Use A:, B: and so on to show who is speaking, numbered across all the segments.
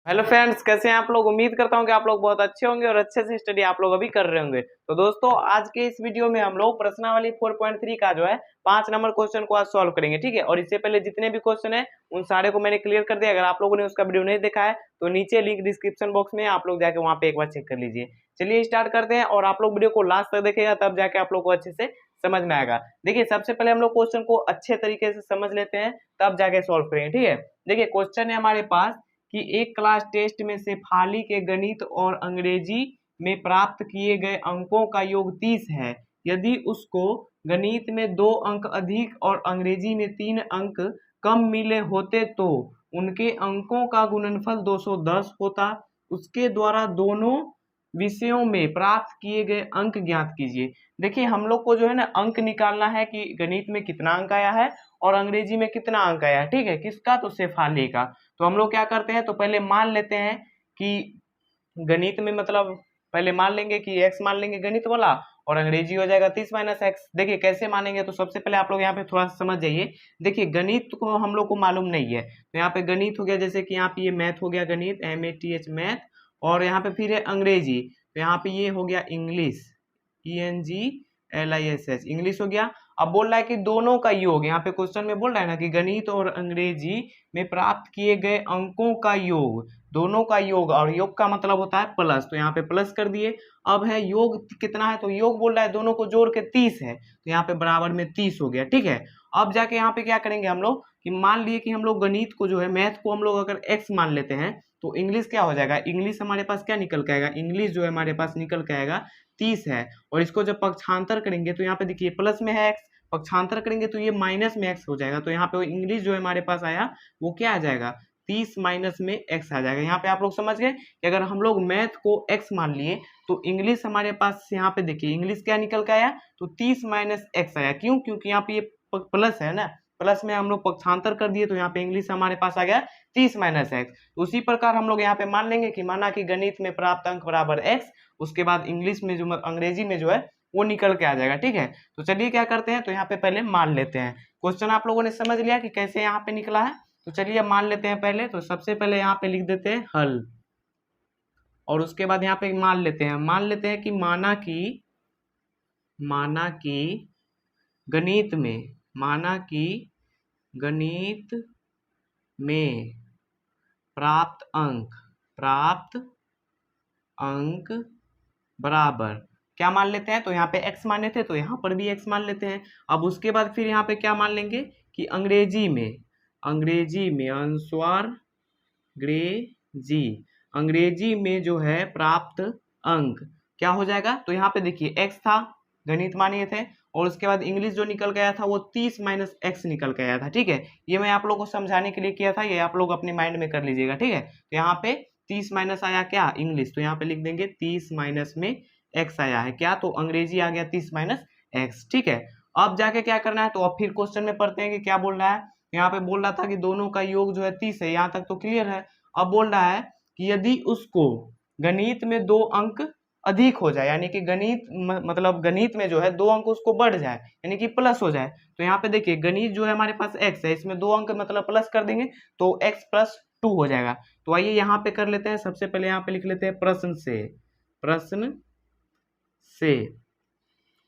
A: Hello friends, कैसे हैं आप लोग। उम्मीद करता हूं कि आप लोग बहुत अच्छे होंगे और अच्छे से स्टडी आप लोग अभी कर रहे होंगे। तो दोस्तों, आज के इस वीडियो में हम लोग प्रश्नावली 4.3 का जो है 5 नंबर क्वेश्चन को आज सॉल्व करेंगे, ठीक है। और इससे पहले जितने भी क्वेश्चन है उन सारे को मैंने क्लियर कर दिया। अगर आप लोगों ने उसका वीडियो नहीं देखा है तो नीचे लिंक डिस्क्रिप्शन बॉक्स में आप लोग जाके वहां पे एक बार चेक कर लीजिए। चलिए स्टार्ट करते हैं और आप लोग वीडियो को लास्ट तक देखेगा, तब जाके आप लोग को अच्छे से समझ में आएगा। देखिए, सबसे पहले हम लोग क्वेश्चन को अच्छे तरीके से समझ लेते हैं, तब जाके सॉल्व करेंगे, ठीक है। देखिए, क्वेश्चन है हमारे पास कि एक क्लास टेस्ट में शेफाली के गणित और अंग्रेजी में प्राप्त किए गए अंकों का योग 30 है। यदि उसको गणित में 2 अंक अधिक और अंग्रेजी में 3 अंक कम मिले होते तो उनके अंकों का गुणनफल 210 होता। उसके द्वारा दोनों विषयों में प्राप्त किए गए अंक ज्ञात कीजिए। देखिए, हम लोग को जो है ना अंक निकालना है कि गणित में कितना अंक आया है और अंग्रेजी में कितना अंक आया है, ठीक है। किसका? तो शेफाली का। तो हम लोग क्या करते हैं, तो पहले मान लेते हैं कि गणित में मतलब पहले मान लेंगे कि x मान लेंगे गणित वाला, और अंग्रेजी हो जाएगा 30 माइनस एक्स। देखिए कैसे मानेंगे, तो सबसे पहले आप लोग यहाँ पे थोड़ा सा समझ जाइए। देखिए, गणित को हम लोग को मालूम नहीं है, तो यहाँ पे गणित हो गया, जैसे कि यहाँ पे ये मैथ हो गया, गणित MATH मैथ, और यहाँ पे फिर है अंग्रेजी, तो यहाँ पे ये हो गया इंग्लिश, ENGLISH इंग्लिश हो गया। अब बोल रहा है कि दोनों का योग, यहाँ पे क्वेश्चन में बोल रहा है ना कि गणित और अंग्रेजी में प्राप्त किए गए अंकों का योग, दोनों का योग, और योग का मतलब होता है प्लस, तो यहाँ पे प्लस कर दिए। अब है योग कितना है, तो योग बोल रहा है दोनों को जोड़ के 30 है, तो यहाँ पे बराबर में 30 हो गया, ठीक है। अब जाके यहाँ पे क्या करेंगे हम लोग कि मान लिए कि हम लोग गणित को जो है, मैथ को हम लोग अगर x मान लेते हैं, तो इंग्लिश क्या हो जाएगा, इंग्लिश हमारे पास क्या निकल के आएगा, इंग्लिश जो है हमारे पास निकल के आएगा 30 है। और इसको जब पक्षांतर करेंगे तो यहाँ पे देखिए प्लस में है x, पक्षांतर करेंगे तो ये माइनस में x हो जाएगा, तो यहाँ पे इंग्लिश जो है हमारे पास आया वो क्या आ जाएगा, 30 माइनस में x आ जाएगा। यहाँ पे आप लोग समझ गए कि अगर हम लोग मैथ को x मान लिए तो इंग्लिश हमारे पास, यहाँ पे देखिए इंग्लिश क्या निकल के आया, तो 30 माइनस x आया। क्यों? क्योंकि यहाँ पे ये प्लस है ना, प्लस में हम लोग पक्षांतर कर दिए, तो यहाँ पे इंग्लिश हमारे पास आ गया 30 माइनस एक्स। उसी प्रकार हम लोग यहाँ पे मान लेंगे कि माना कि गणित में प्राप्त अंक बराबर x, उसके बाद इंग्लिश में जो, अंग्रेजी में जो है वो निकल के आ जाएगा, ठीक है। तो चलिए क्या करते हैं, तो यहाँ पे पहले मान लेते हैं। क्वेश्चन आप लोगों ने समझ लिया कि कैसे यहाँ पे निकला है, तो चलिए मान लेते हैं पहले। तो सबसे पहले यहाँ पे लिख देते हैं हल, और उसके बाद यहाँ पे मान लेते हैं कि माना कि गणित में, माना कि गणित में प्राप्त अंक बराबर, क्या मान लेते हैं, तो यहाँ पे x माने थे तो यहाँ पर भी x मान लेते हैं। अब उसके बाद फिर यहाँ पे क्या मान लेंगे कि अंग्रेजी में अनुस्वार अंग्रेजी में जो है प्राप्त अंक क्या हो जाएगा, तो यहाँ पे देखिए x था, गणित मानिए थे, और उसके बाद इंग्लिश जो निकल गया था वो 30 माइनस एक्स निकल गया था, ठीक है। ये मैं आप लोग को समझाने के लिए किया था, ये आप लोग अपने माइंड में कर लीजिएगा, ठीक है। तो यहाँ पे 30 माइनस आया क्या, इंग्लिश, तो यहाँ पे लिख देंगे 30 माइनस में एक्स आया है क्या, तो अंग्रेजी आ गया 30 माइनस एक्स, ठीक है। अब जाके क्या करना है, तो अब फिर क्वेश्चन में पढ़ते हैं कि क्या बोल रहा है। यहाँ पे बोल रहा था कि दोनों का योग जो है 30 है, यहाँ तक तो क्लियर है। अब बोल रहा है कि यदि उसको गणित में 2 अंक अधिक हो जाए, यानी कि गणित मतलब गणित में जो है 2 अंक उसको बढ़ जाए, यानी कि प्लस हो जाए, तो यहाँ पे देखिए गणित जो है हमारे पास x है, इसमें 2 अंक मतलब प्लस कर देंगे तो x प्लस 2 हो जाएगा। तो आइए यहाँ पे कर लेते हैं, सबसे पहले यहाँ पे लिख लेते हैं प्रश्न से,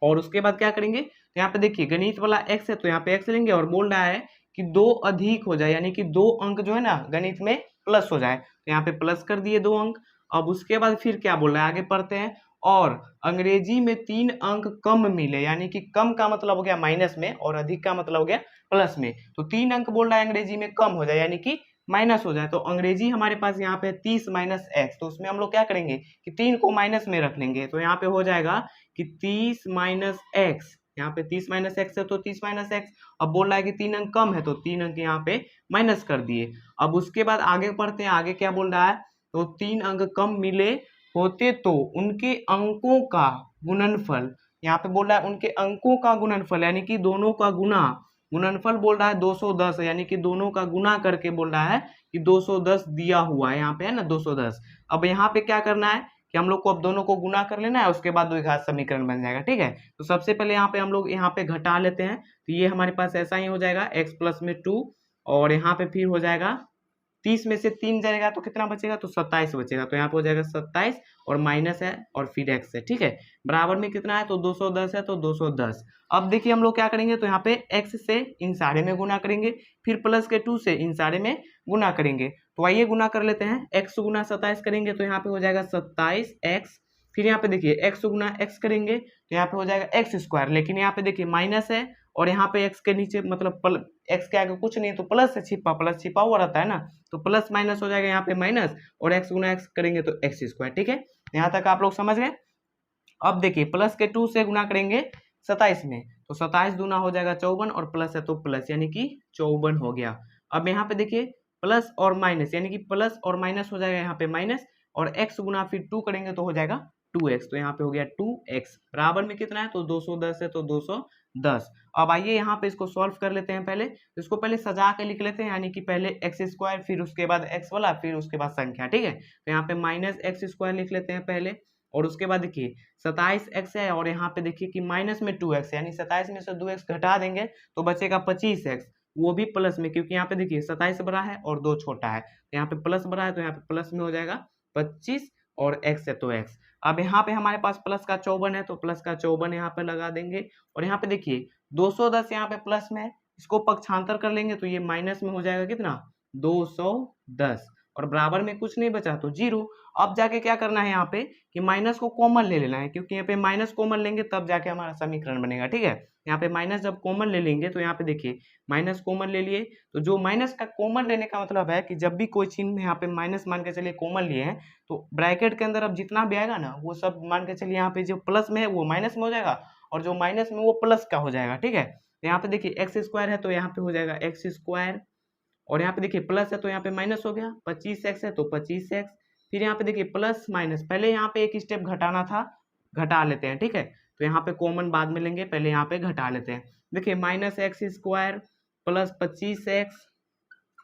A: और उसके बाद क्या करेंगे, तो यहाँ पे देखिए गणित वाला x है तो यहाँ पे x लेंगे, और बोल रहा है कि 2 अधिक हो जाए, यानी कि 2 अंक जो है ना गणित में प्लस हो जाए, तो यहाँ पे प्लस कर दिए 2 अंक। अब उसके बाद फिर क्या बोल रहा है, आगे पढ़ते हैं, और अंग्रेजी में 3 अंक कम मिले, यानी कि कम का मतलब हो गया माइनस में और अधिक का मतलब हो गया प्लस में, तो 3 अंक बोल रहा है अंग्रेजी में कम हो जाए, यानी कि माइनस हो जाए। तो अंग्रेजी हमारे पास यहाँ पे 30 माइनस एक्स, तो उसमें हम लोग क्या करेंगे कि 3 को माइनस में रख लेंगे, तो यहाँ पे हो जाएगा कि 30 माइनस एक्स, यहाँ पे 30 माइनस एक्स है तो 30 माइनस एक्स। अब बोल रहा है कि 3 अंक कम है तो 3 अंक यहाँ पे माइनस कर दिए। अब उसके बाद आगे पढ़ते हैं, आगे क्या बोल रहा है, तो 3 अंक कम मिले होते तो उनके अंकों का गुणनफल, यहाँ पे बोल रहा है उनके अंकों का गुणनफल, यानी कि दोनों का गुणनफल बोल रहा है 210, यानी कि दोनों का गुना करके बोल रहा है कि 210 दिया हुआ है, यहाँ पे है ना 210। अब यहाँ पे क्या करना है कि हम लोग को अब दोनों को गुना कर लेना है, उसके बाद द्विघात समीकरण बन जाएगा, ठीक है। तो सबसे पहले यहाँ पे हम लोग यहाँ पे घटा लेते हैं, तो ये हमारे पास ऐसा ही हो जाएगा x प्लस में 2, और यहाँ पे फिर हो जाएगा 30 में से 3 जाएगा तो कितना बचेगा, तो 27 बचेगा। तो यहाँ पे हो जाएगा 27 और माइनस है और फिर x है, ठीक है। बराबर में कितना है, तो 210 है, तो 210। अब देखिए हम लोग क्या करेंगे, तो यहाँ पे x से इन सारे में गुना करेंगे, फिर प्लस के 2 से इन सारे में गुना करेंगे। तो आइए गुना कर लेते हैं। x गुना 27 करेंगे तो यहाँ पे हो जाएगा 27x, फिर यहाँ पे देखिए x गुना x करेंगे तो यहाँ पे हो जाएगा एक्स स्क्वायर, लेकिन यहाँ पे देखिए माइनस है और यहाँ पे x के नीचे मतलब x के आगे कुछ नहीं, तो प्लस से छिपा, प्लस छिपा हुआ रहता है ना, तो प्लस माइनस हो जाएगा यहाँ पे माइनस, और x गुना x करेंगे तो एक्स स्क्वायर, ठीक है। यहाँ तक आप लोग समझ गए। अब देखिए प्लस के 2 से गुना करेंगे 27 में, तो 27 दूना हो जाएगा 54 और प्लस है तो प्लस, यानी कि 54 हो गया। अब यहाँ पे देखिए प्लस और माइनस, यानी कि प्लस और माइनस हो जाएगा यहाँ पे माइनस, और x गुना फिर 2 करेंगे तो हो जाएगा 2x, तो यहाँ पे हो गया 2x। बराबर में कितना है, तो 210 है, तो 210। अब आइए यहाँ पे इसको सॉल्व कर लेते हैं। पहले इसको पहले सजा के लिख लेते हैं, यानी कि पहले एक्स स्क्वायर, फिर उसके बाद x वाला, फिर उसके बाद संख्या, ठीक है। तो यहाँ पे माइनस एक्स स्क्वायर लिख लेते हैं पहले, और उसके बाद देखिए 27x है, और यहाँ पे देखिए कि माइनस में 2x, यानी 27 में से 2x घटा देंगे तो बचेगा 25x, वो भी प्लस में, क्योंकि यहाँ पे देखिए 27 बड़ा है और 2 छोटा है, तो यहाँ पे प्लस बड़ा है, तो यहाँ पे प्लस में हो जाएगा 25 और x है तो x। अब यहाँ पे हमारे पास प्लस का 54 है, तो प्लस का 54 यहाँ पे लगा देंगे, और यहाँ पे देखिए 210 यहाँ पे प्लस में है, इसको पक्षांतर कर लेंगे तो ये माइनस में हो जाएगा कितना, 210, और बराबर में कुछ नहीं बचा तो 0। अब जाके क्या करना है यहाँ पे कि माइनस को कॉमन ले लेना है, क्योंकि यहाँ पे माइनस कॉमन लेंगे तब जाके हमारा समीकरण बनेगा, ठीक है। यहाँ पे माइनस जब कॉमन ले लेंगे तो यहाँ पे देखिए माइनस कॉमन ले लिए, तो जो माइनस का कॉमन लेने का मतलब है कि जब भी कोई चिन्ह यहाँ पे माइनस मान के चलिए कॉमन लिए हैं, तो ब्रैकेट के अंदर अब जितना भी आएगा ना वो सब मान के चलिए यहाँ पे जो प्लस में है वो माइनस में हो जाएगा, और जो माइनस में वो प्लस का हो जाएगा, ठीक है। तो यहाँ पे देखिए एक्स स्क्वायर है तो यहाँ पे हो जाएगा एक्स स्क्वायर, और यहाँ पे देखिए प्लस है तो यहाँ पे माइनस हो गया, 25x है तो 25x, फिर यहाँ पे देखिए प्लस माइनस, पहले यहाँ पे एक स्टेप घटाना था, घटा लेते हैं, ठीक है। तो यहाँ पे कॉमन बाद में लेंगे, पहले यहाँ पे घटा लेते हैं। देखिए minus x square plus 25x,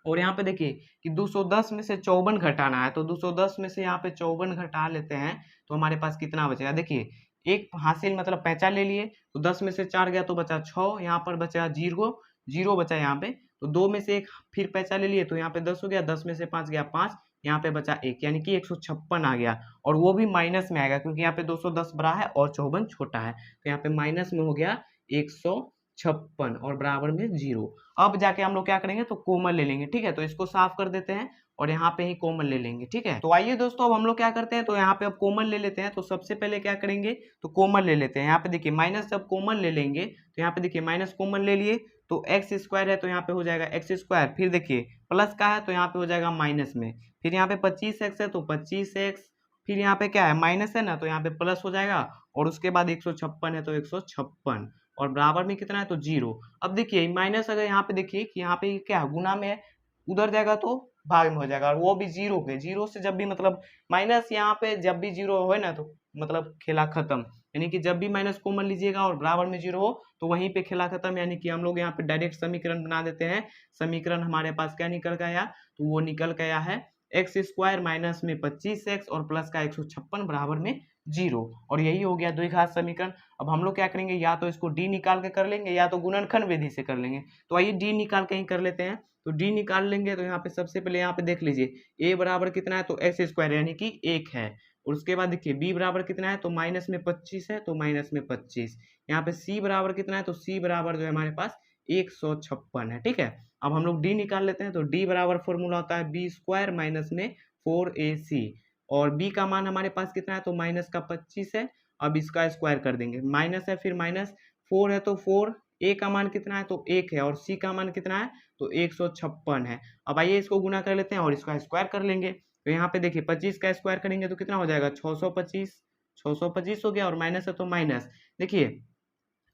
A: और यहाँ पे देखिए कि 210 में से 54 घटाना है, तो 210 में से यहाँ पे 54 घटा लेते हैं तो हमारे पास कितना बचेगा। देखिए एक हासिल मतलब पैंचा ले लिए, तो 10 में से 4 गया तो बचा 6, यहाँ पर बचा 0, 0 बचा यहाँ पे, तो 2 में से एक फिर पैसा ले लिए तो यहाँ पे 10 हो गया, 10 में से 5 गया 5, यहाँ पे बचा 1, यानी कि 156 आ गया, और वो भी माइनस में आएगा क्योंकि यहाँ पे 210 बड़ा है और 54 छोटा है, तो यहाँ पे माइनस में हो गया 156 और बराबर में 0। अब जाके हम लोग क्या करेंगे, तो कॉमन ले लेंगे, ठीक है। तो इसको साफ कर देते हैं और यहाँ पे ही कॉमन ले लेंगे, ठीक है। तो आइए दोस्तों अब हम लोग क्या करते हैं, तो यहाँ पे अब कॉमन ले लेते हैं। तो सबसे पहले क्या करेंगे, तो कॉमन ले लेते हैं। यहाँ पे देखिए माइनस जब कॉमन ले लेंगे तो यहाँ पे देखिए माइनस कॉमन ले लिए तो एक्स स्क्वायर है तो यहाँ पे हो जाएगा एक्स स्क्वायर, फिर देखिए प्लस का है तो यहाँ पे हो जाएगा माइनस में, फिर यहाँ पे 25x है तो 25x, फिर यहाँ पे क्या है माइनस है ना तो यहाँ पे प्लस हो जाएगा, और उसके बाद 156 है तो 156, और बराबर में कितना है तो 0। अब देखिए माइनस अगर यहाँ पे देखिए कि यहाँ पे क्या गुना में है, उधर जाएगा तो भाग में हो जाएगा, और वो भी 0 पे, 0 से जब भी मतलब माइनस यहाँ पे जब भी 0 हो ना तो मतलब खेला खत्म, यानी कि जब भी माइनस कॉमन लीजिएगा और बराबर में 0 हो तो वहीं पे खेला खत्म, यानी कि हम लोग यहाँ पे डायरेक्ट समीकरण बना देते हैं। समीकरण हमारे पास क्या निकल गया, तो वो निकल गया है एक्स स्क्वायर माइनस में 25x और प्लस का 156 बराबर में 0, और यही हो गया द्विघात समीकरण। अब हम लोग क्या करेंगे, या तो इसको डी निकाल के कर लेंगे या तो गुणनखंड विधि से कर लेंगे। तो आइए डी निकाल के ही कर लेते हैं। तो डी निकाल लेंगे तो यहाँ पे सबसे पहले यहाँ पे देख लीजिए a बराबर कितना है, तो एक्स स्क्वायर यानी कि 1 है, और उसके बाद देखिए b बराबर कितना है, तो माइनस में 25 है तो माइनस में 25, यहाँ पे c बराबर कितना है, तो c बराबर जो है हमारे पास 156 है, ठीक है। अब हम लोग d निकाल लेते हैं। तो d बराबर फॉर्मूला होता है b स्क्वायर माइनस में 4ac, और b का मान हमारे पास कितना है, तो माइनस का 25 है। अब इसका स्क्वायर कर देंगे, माइनस है फिर माइनस 4 है तो 4, a का मान कितना है, तो 1 है, और c का मान कितना है, तो 156 है। अब आइए इसको गुना कर लेते हैं और इसका स्क्वायर कर लेंगे। तो यहाँ पे देखिए 25 का स्क्वायर करेंगे तो कितना हो जाएगा, 625, 625 हो गया, और माइनस है तो माइनस, देखिए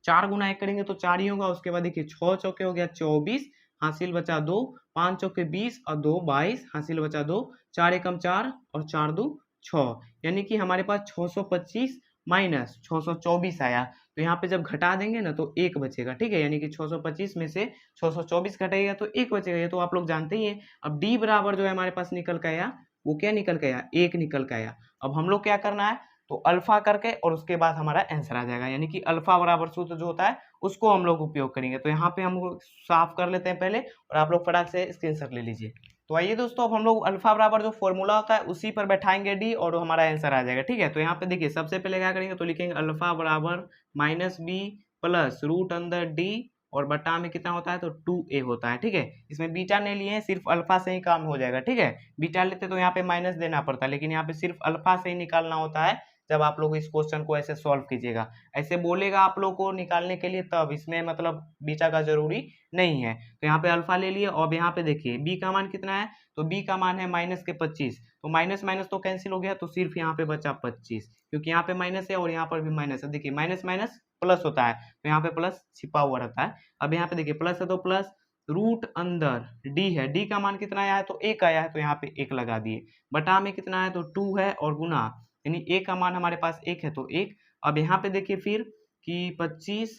A: 4 गुना 1 करेंगे तो 4 ही होगा। उसके बाद देखिए 6 चौके हो गया 24, हासिल बचा 2, 5 चौके 20 और 2 22, हासिल बचा 2, 4 एकम 4 और 4 2 6, यानी कि हमारे पास 625 माइनस 624 आया। तो यहाँ पे जब घटा देंगे ना तो 1 बचेगा, ठीक है, यानी कि 625 में से 624 घटेगा तो 1 बचेगा, ये तो आप लोग जानते ही हैं। अब डी बराबर जो है हमारे पास निकल के आया, वो क्या निकल के आया, 1 निकल के आया। अब हम लोग क्या करना है, तो अल्फा करके और उसके बाद हमारा आंसर आ जाएगा, यानी कि अल्फा बराबर सूत्र जो होता है उसको हम लोग उपयोग करेंगे। तो यहाँ पे हम लोग साफ कर लेते हैं पहले, और आप लोग फटाक से स्क्रीनशॉट ले लीजिए। तो आइए दोस्तों, अब हम लोग अल्फा बराबर जो फॉर्मूला होता है उसी पर बैठाएंगे डी और हमारा आंसर आ जाएगा। ठीक है, तो यहाँ पे देखिए सबसे पहले क्या करेंगे, तो लिखेंगे अल्फा बराबर माइनस बी प्लस रूट अंदर डी और बटा में कितना होता है, तो 2a होता है। ठीक है, इसमें बीटा नहीं लिए हैं, सिर्फ अल्फा से ही काम हो जाएगा। ठीक है, बीटा लेते तो यहाँ पे माइनस देना पड़ता है, लेकिन यहाँ पे सिर्फ अल्फा से ही निकालना होता है। जब आप लोग इस क्वेश्चन को ऐसे सॉल्व कीजिएगा, ऐसे बोलेगा आप लोग को निकालने के लिए, तब इसमें मतलब बीटा का जरूरी नहीं है। तो यहाँ पे अल्फा ले लिए, और यहाँ पे देखिए बी का मान कितना है, तो बी का मान है माइनस के 25, तो माइनस माइनस तो कैंसिल हो गया, तो सिर्फ यहाँ पे बचा 25, क्योंकि यहाँ पे माइनस है और यहाँ पर भी माइनस है। देखिए माइनस माइनस प्लस होता है, तो यहाँ पे प्लस छिपा हुआ रहता है। अब यहाँ पे देखिए प्लस है तो प्लस, रूट अंदर डी है, डी का मान कितना आया है, तो 1 आया है, तो यहाँ पे 1 लगा दिए। बटा में कितना है, तो 2 है, और गुना यानी ए का मान हमारे पास 1 है तो 1। अब यहाँ पे देखिए फिर कि 25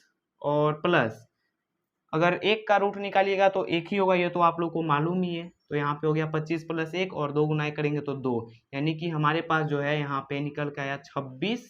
A: और प्लस, अगर 1 का रूट निकालिएगा तो 1 ही होगा, ये तो आप लोग को मालूम ही है। तो यहाँ पे हो गया 25 प्लस 1 और 2 गुना करेंगे तो 2, यानी कि हमारे पास जो है यहाँ पे निकल के आया 26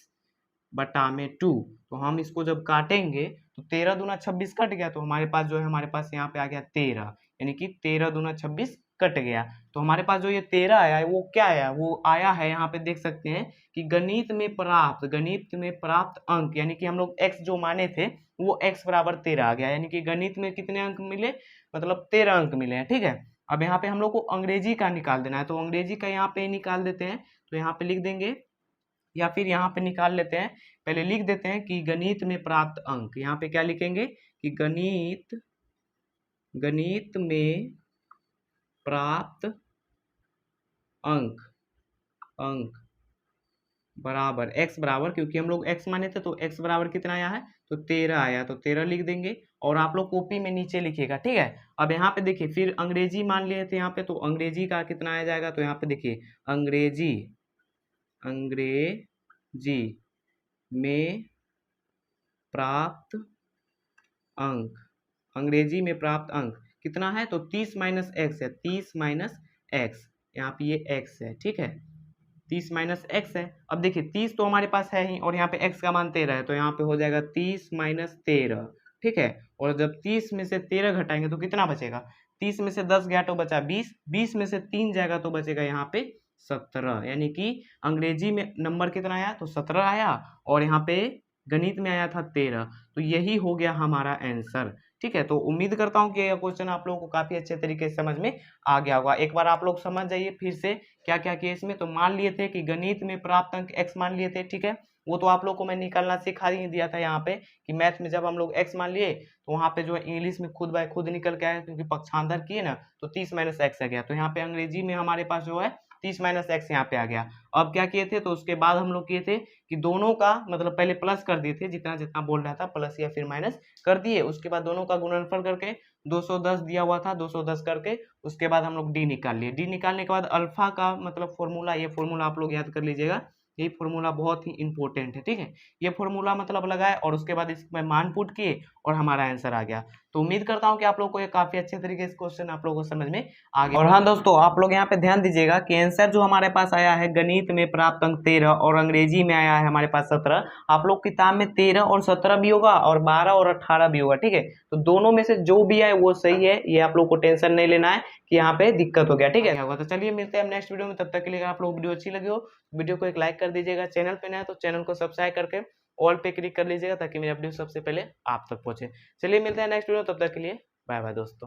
A: बटा में 2। तो हम इसको जब काटेंगे तो 13 दूना 26 कट गया, तो हमारे पास जो है, हमारे पास यहाँ पे आ गया 13, यानी कि 13 दूना 26 कट गया। तो हमारे पास जो ये 13 आया है वो क्या आया, वो आया है यहाँ पे देख सकते हैं कि गणित में प्राप्त अंक, यानी कि हम लोग x जो माने थे वो x बराबर 13 आ गया, यानी कि गणित में कितने अंक मिले, मतलब 13 अंक मिले हैं। ठीक है, अब यहाँ पे हम लोग को अंग्रेजी का निकाल देना है, तो अंग्रेजी का यहाँ पे निकाल देते हैं। तो यहाँ पे लिख देंगे, या फिर यहाँ पे निकाल लेते हैं, पहले लिख देते हैं कि गणित में प्राप्त अंक। यहाँ पे क्या लिखेंगे कि गणित में प्राप्त अंक बराबर x बराबर, क्योंकि हम लोग x माने थे तो x बराबर कितना आया है, तो 13 आया, तो 13 लिख देंगे। और आप लोग कॉपी में नीचे लिखिएगा। ठीक है, अब यहाँ पे देखिए फिर अंग्रेजी मान लिए थे यहाँ पे, तो अंग्रेजी का कितना आ जाएगा, तो यहाँ पे देखिए अंग्रेजी में प्राप्त अंक, अंग्रेजी में प्राप्त अंक कितना है, तो 30 माइनस एक्स है, 30 माइनस एक्स, यहाँ पे ये x है। ठीक है, 30 माइनस एक्स है। अब देखिए 30 तो हमारे पास है ही, और यहाँ पे x का मान 13 है, तो यहाँ पे हो जाएगा 30 माइनस 13। ठीक है, और जब 30 में से 13 घटाएंगे तो कितना बचेगा, 30 में से 10 गया तो बचा 20, 20 में से 3 जाएगा तो बचेगा यहाँ पे 17, यानी कि अंग्रेजी में नंबर कितना आया, तो 17 आया, और यहाँ पे गणित में आया था 13। तो यही हो गया हमारा आंसर। ठीक है, तो उम्मीद करता हूँ कि यह क्वेश्चन आप लोगों को काफी अच्छे तरीके से समझ में आ गया होगा। एक बार आप लोग समझ जाइए फिर से क्या क्या किया इसमें। तो मान लिए थे कि गणित में प्राप्त अंक x मान लिए थे। ठीक है, वो तो आप लोग को मैं निकालना सिखा ही दिया था यहाँ पे, कि मैथ में जब हम लोग x मान लिए तो वहाँ पे जो है इंग्लिश में खुद बाय खुद निकल के आया, क्योंकि पक्षांतर किए ना, तो 30 माइनस एक्स आ गया। तो यहाँ पे अंग्रेजी में हमारे पास जो है 30 माइनस एक्स यहाँ पे आ गया। अब क्या किए थे, तो उसके बाद हम लोग किए थे कि दोनों का मतलब पहले प्लस कर दिए थे, जितना जितना बोल रहा था प्लस या फिर माइनस कर दिए, उसके बाद दोनों का गुणनफल करके 210 दिया हुआ था, 210 करके उसके बाद हम लोग डी निकाल लिए। डी निकालने के बाद अल्फा का मतलब फॉर्मूला, ये फॉर्मूला आप लोग याद कर लीजिएगा, ये फॉर्मूला बहुत ही इंपॉर्टेंट है। ठीक है, ये फॉर्मूला मतलब लगाए और उसके बाद इसमें मान पुट किए और हमारा आंसर आ गया। तो उम्मीद करता हूँ कि आप लोग को ये काफी अच्छे तरीके से क्वेश्चन आप लोगों को समझ में आ गया। और हाँ दोस्तों, आप लोग यहाँ पे ध्यान दीजिएगा कि आंसर जो हमारे पास आया है गणित में प्राप्त अंक 13 और अंग्रेजी में आया है हमारे पास 17। आप लोग किताब में 13 और 17 भी होगा और 12 और 18 भी होगा। ठीक है, तो दोनों में से जो भी आए वो सही है, ये आप लोग को टेंशन नहीं लेना है कि यहाँ पे दिक्कत हो गया। ठीक है, तो चलिए मिलते हैं नेक्स्ट वीडियो में। तब तक के लिए अगर आप लोग वीडियो अच्छी लगी हो, वीडियो को एक लाइक कर दीजिएगा। चैनल पे नया है तो चैनल को सब्सक्राइब करके ऑल पे क्लिक कर लीजिएगा, ताकि मेरी अपडेट सबसे पहले आप तक पहुंचे। चलिए मिलते हैं नेक्स्ट वीडियो, तब तक के लिए बाय बाय दोस्तों।